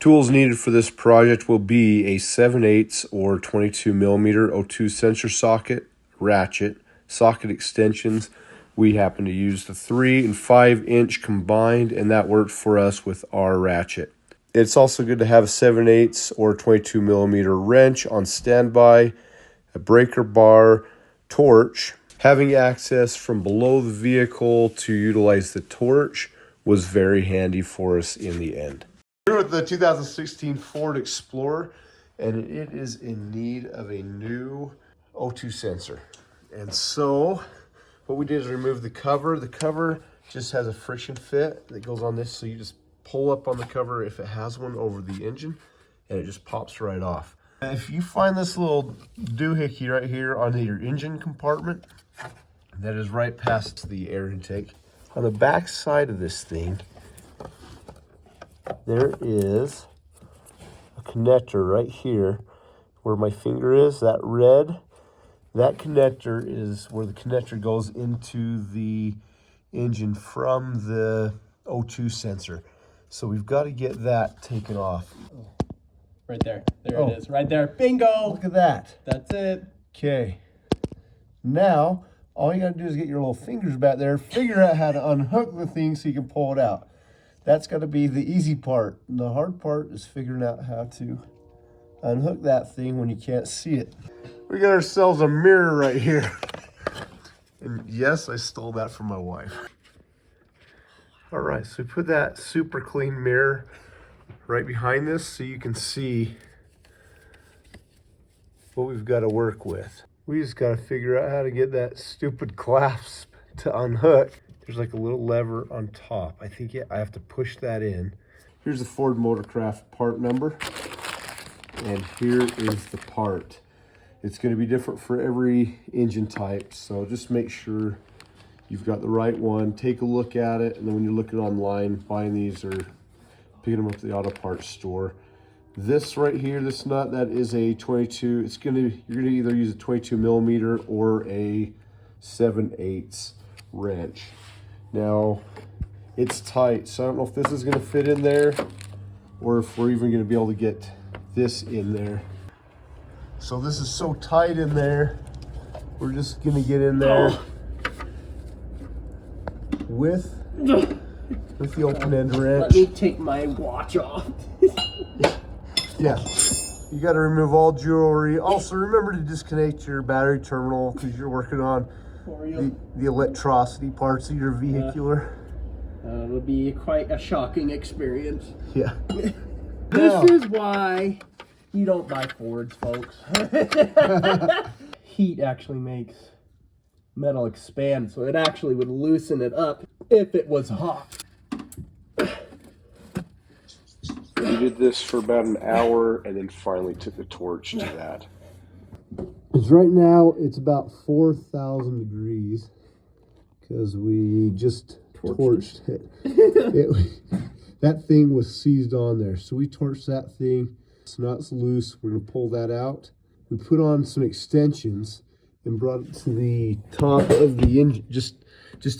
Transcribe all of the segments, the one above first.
Tools needed for this project will be a 7/8 or 22 millimeter O2 sensor socket, ratchet, socket extensions. We happen to use the 3 and 5 inch combined, and that worked for us with our ratchet. It's also good to have a 7/8 or 22 millimeter wrench on standby, a breaker bar, torch. Having access from below the vehicle to utilize the torch was very handy for us in the end. Here with the 2016 Ford Explorer, and it is in need of a new O2 sensor. And so what we did is remove the cover. The cover just has a friction fit that goes on this, so you just pull up on the cover if it has one over the engine, and it just pops right off. And if you find this little doohickey right here on your engine compartment, that is right past the air intake. On the back side of this thing, there is a connector right here where my finger is, that red. That connector is where the connector goes into the engine from the O2 sensor. So we've got to get that taken off. Right there. There it is. Right there. Bingo! Look at that. That's it. Okay. Now, all you got to do is get your little fingers back there, figure out how to unhook the thing so you can pull it out. That's got to be the easy part. And the hard part is figuring out how to unhook that thing when you can't see it. We got ourselves a mirror right here. And yes, I stole that from my wife. All right, so we put that super clean mirror right behind this so you can see what we've got to work with. We just got to figure out how to get that stupid clasp to unhook. There's like a little lever on top. I think I have to push that in. Here's the Ford Motorcraft part number. And here is the part. It's going to be different for every engine type. So just make sure you've got the right one. Take a look at it. And then when you're looking online, buying these or picking them up at the auto parts store. This right here, this nut, that is a 22. You're gonna either use a 22 millimeter or a 7/8 wrench. Now, it's tight, so I don't know if this is gonna fit in there or if we're even gonna be able to get this in there. So this is so tight in there, we're just gonna get in there with the open-end wrench. Let me take my watch off. Yeah, you got to remove all jewelry. Also, remember to disconnect your battery terminal because you're working on the electricity parts of your vehicular. It'll be quite a shocking experience. Yeah. This is why you don't buy Fords, folks. Heat actually makes metal expand, so it actually would loosen it up if it was hot. We did this for about an hour and then finally took the torch to that. Because right now it's about 4,000 degrees because we just torched it. That thing was seized on there. So we torched that thing. It's not loose. We're going to pull that out. We put on some extensions and brought it to the top of the engine, just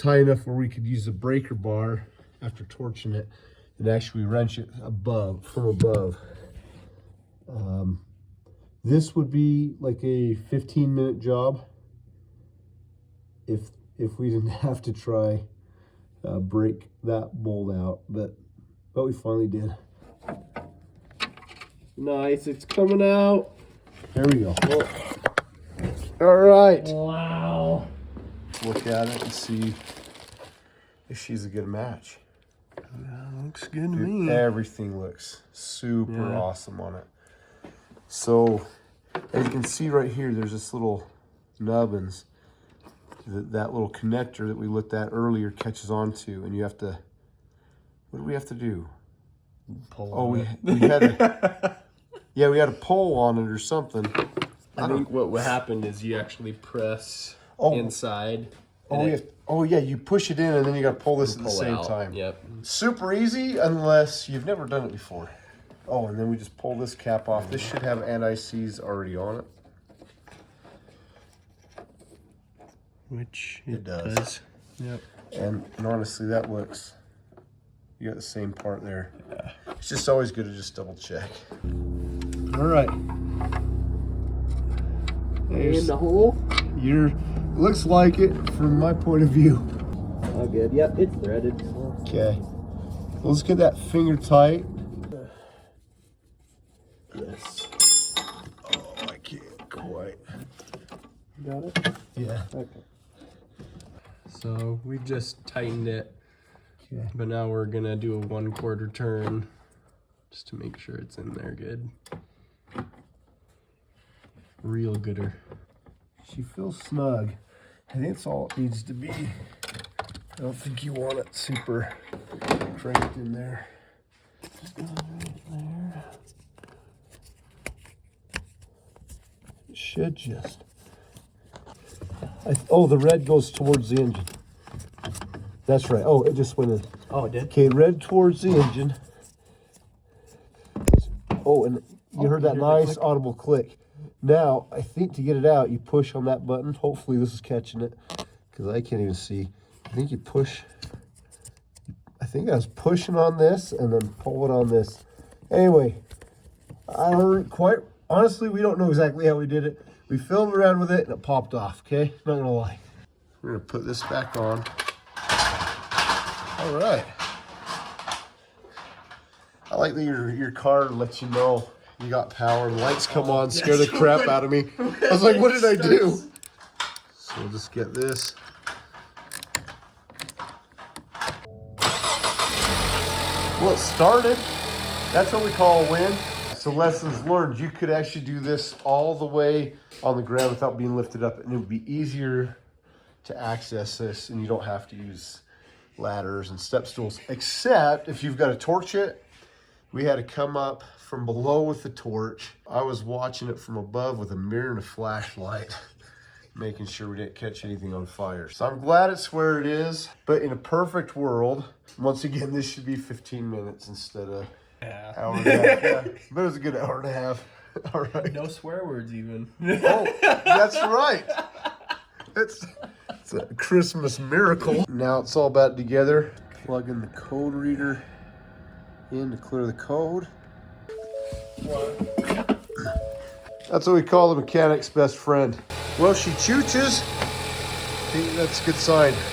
high enough where we could use the breaker bar after torching it and actually wrench it from above. This would be like a 15-minute job if we didn't have to try break that bolt out, but we finally did. Nice, it's coming out. There we go. All right. Wow. Look at it and see if she's a good match. Looks good to me. Everything looks super awesome on it. So, as you can see right here, there's this little nubbins. That little connector that we looked at earlier catches onto, and you have to. What do we have to do? Pull we had to. Yeah, we had to pull on it or something. I think what happened is you actually press inside. Oh yeah, you push it in and then you got to pull this at the same time. Yep. Super easy unless you've never done it before. Oh, and then we just pull this cap off. This should have anti-seize already on it. Which it does. Yep. And honestly, that looks. You got the same part there. Yeah. It's just always good to just double check. All right. In the hole? Looks like it from my point of view. Oh, good. Yep, it's threaded. Okay. Let's get that finger tight. Yes. Oh, I can't quite. Got it? Yeah. Okay. So we just tightened it, Okay. but now we're gonna do a 1/4 turn just to make sure it's in there good. Real gooder. She feels snug. I think that's all it needs to be. I don't think you want it super cranked in there. Right there. It should just. Oh, the red goes towards the engine. That's right. Oh, it just went in. Oh, it did? Okay, red towards the engine. Oh, and you heard that nice audible click. Now, I think to get it out, you push on that button. Hopefully this is catching it, because I can't even see. I think you push. I think I was pushing on this and then pull it on this. Anyway, I don't quite, honestly, we don't know exactly how we did it. We filmed around with it and it popped off, okay? Not gonna lie. We're gonna put this back on. All right. I like that your car lets you know you got power. The lights come on, scare the crap out of me. I was like, what did I do? So we'll just get this. Well, it started. That's what we call a win. So lessons learned. You could actually do this all the way on the ground without being lifted up, and it would be easier to access this, and you don't have to use ladders and step stools, except if you've got to torch it. We had to come up from below with the torch. I was watching it from above with a mirror and a flashlight, making sure we didn't catch anything on fire. So I'm glad it's where it is, but in a perfect world, once again, this should be 15 minutes instead of hour and a half. Yeah, but it was a good hour and a half. All right. No swear words even. Oh, that's right. It's a Christmas miracle. Now it's all back together. Plug in the code reader in to clear the code. That's what we call the mechanic's best friend. Well, she chooches. I think that's a good sign.